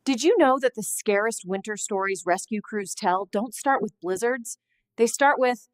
Did you know that the scariest winter stories rescue crews tell don't start with blizzards? They start with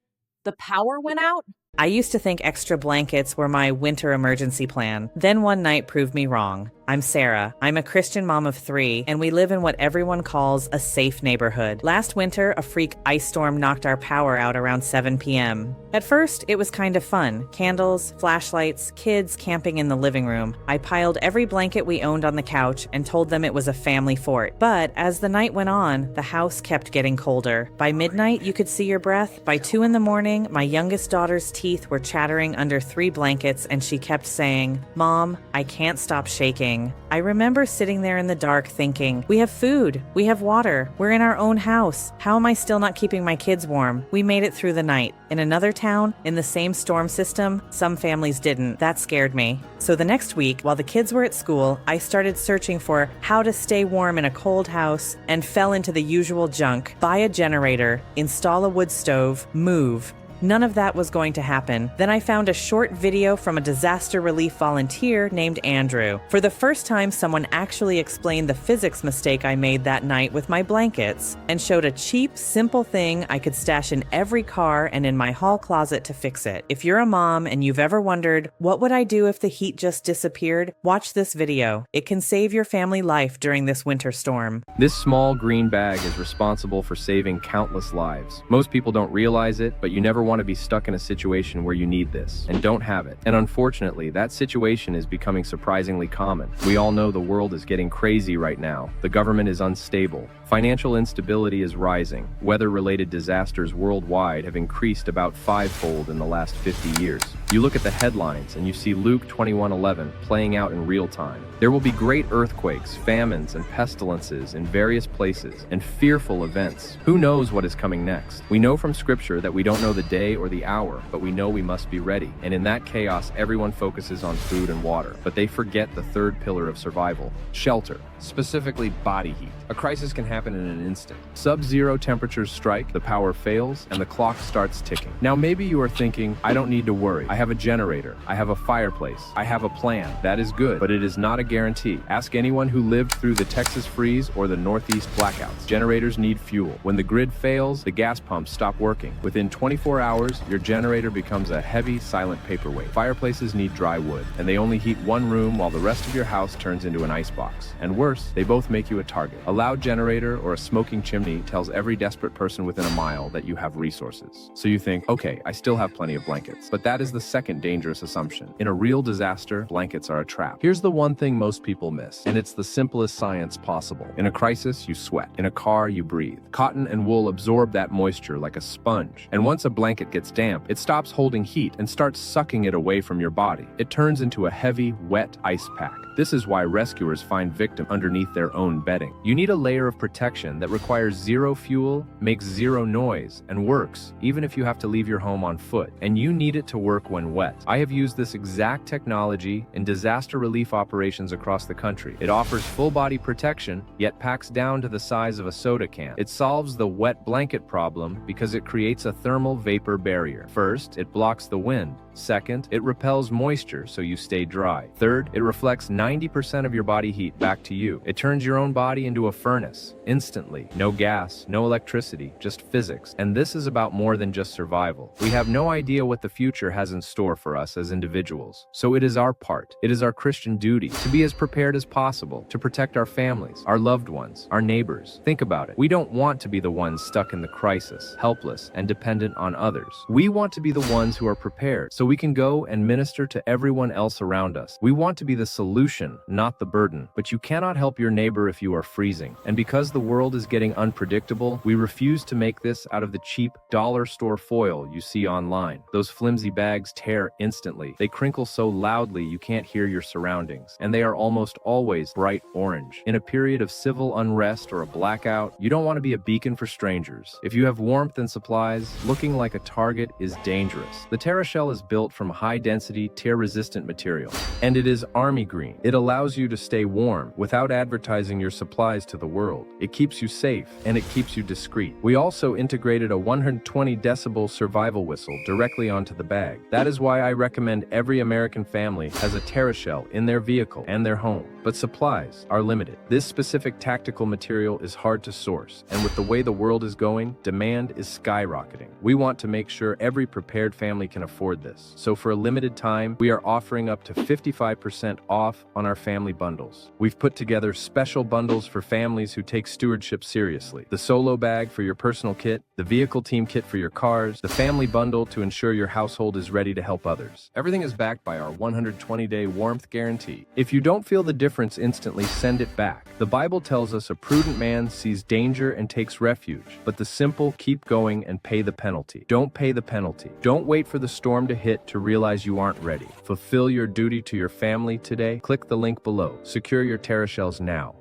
the power went out? I used to think extra blankets were my winter emergency plan. Then one night proved me wrong. I'm Sarah. I'm a Christian mom of 3, and we live in what everyone calls a safe neighborhood. Last winter, a freak ice storm knocked our power out around 7 p.m. At first, it was kind of fun. Candles, flashlights, kids camping in the living room. I piled every blanket we owned on the couch and told them it was a family fort. But as the night went on, the house kept getting colder. By midnight, you could see your breath. By 2 in the morning, my youngest daughter's teeth were chattering under 3 blankets, and she kept saying, "Mom, I can't stop shaking." I remember sitting there in the dark thinking, we have food, we have water, we're in our own house. How am I still not keeping my kids warm? We made it through the night. In another town, in the same storm system, some families didn't. That scared me. So the next week, while the kids were at school, I started searching for how to stay warm in a cold house and fell into the usual junk. Buy a generator, install a wood stove, move. None of that was going to happen. Then I found a short video from a disaster relief volunteer named Andrew. For the first time, someone actually explained the physics mistake I made that night with my blankets and showed a cheap, simple thing I could stash in every car and in my hall closet to fix it. If you're a mom and you've ever wondered, what would I do if the heat just disappeared? Watch this video. It can save your family life during this winter storm. This small green bag is responsible for saving countless lives. Most people don't realize it, but you never want to be stuck in a situation where you need this and don't have it. And unfortunately, that situation is becoming surprisingly common. We all know the world is getting crazy right now. The government is unstable. Financial instability is rising. Weather-related disasters worldwide have increased about 5-fold in the last 50 years. You look at the headlines and you see Luke 21:11 playing out in real time. There will be great earthquakes, famines, and pestilences in various places, and fearful events. Who knows what is coming next? We know from Scripture that we don't know the day or the hour, but we know we must be ready. And in that chaos, everyone focuses on food and water, but they forget the third pillar of survival: shelter, specifically body heat. A crisis can happen in an instant. Sub-zero temperatures strike, the power fails, and the clock starts ticking. Now maybe you are thinking, I don't need to worry. I have a generator. I have a fireplace. I have a plan. That is good, but it is not a guarantee. Ask anyone who lived through the Texas freeze or the Northeast blackouts. Generators need fuel. When the grid fails, the gas pumps stop working. Within 24 hours, your generator becomes a heavy, silent paperweight. Fireplaces need dry wood, and they only heat one room while the rest of your house turns into an icebox. And worse, they both make you a target. A loud generator or a smoking chimney tells every desperate person within a mile that you have resources. So you think, okay, I still have plenty of blankets. But that is the second dangerous assumption. In a real disaster, blankets are a trap. Here's the one thing most people miss, and it's the simplest science possible. In a crisis, you sweat. In a car, you breathe. Cotton and wool absorb that moisture like a sponge. And once a blanket gets damp, it stops holding heat and starts sucking it away from your body. It turns into a heavy, wet ice pack. This is why rescuers find victims underneath their own bedding. You need a layer of protection that requires zero fuel, makes zero noise, and works even if you have to leave your home on foot. And you need it to work when wet. I have used this exact technology in disaster relief operations across the country. It offers full-body protection, yet packs down to the size of a soda can. It solves the wet blanket problem because it creates a thermal vapor barrier. First, it blocks the wind. Second, it repels moisture so you stay dry. Third, it reflects 90% of your body heat back to you. It turns your own body into a furnace, instantly. No gas, no electricity, just physics. And this is about more than just survival. We have no idea what the future has in store for us as individuals. So it is our part, it is our Christian duty to be as prepared as possible, to protect our families, our loved ones, our neighbors. Think about it. We don't want to be the ones stuck in the crisis, helpless and dependent on others. We want to be the ones who are prepared, so we can go and minister to everyone else around us. We want to be the solution, not the burden. But you cannot help your neighbor if you are freezing. And because the world is getting unpredictable, we refuse to make this out of the cheap dollar store foil you see online. Those flimsy bags tear instantly. They crinkle so loudly you can't hear your surroundings. And they are almost always bright orange. In a period of civil unrest or a blackout, you don't want to be a beacon for strangers. If you have warmth and supplies, looking like a target is dangerous. The TerraShell is built built from high-density, tear-resistant material. And it is Army Green. It allows you to stay warm without advertising your supplies to the world. It keeps you safe, and it keeps you discreet. We also integrated a 120 decibel survival whistle directly onto the bag. That is why I recommend every American family has a TerraShell in their vehicle and their home. But supplies are limited. This specific tactical material is hard to source, and with the way the world is going, demand is skyrocketing. We want to make sure every prepared family can afford this. So for a limited time, we are offering up to 55% off on our family bundles. We've put together special bundles for families who take stewardship seriously. The solo bag for your personal kit, the vehicle team kit for your cars, the family bundle to ensure your household is ready to help others. Everything is backed by our 120-day warmth guarantee. If you don't feel the difference instantly, send it back. The Bible tells us a prudent man sees danger and takes refuge, but the simple keep going and pay the penalty. Don't pay the penalty. Don't wait for the storm to hit to realize you aren't ready. Fulfill your duty to your family today. Click the link below. Secure your TerraShells now.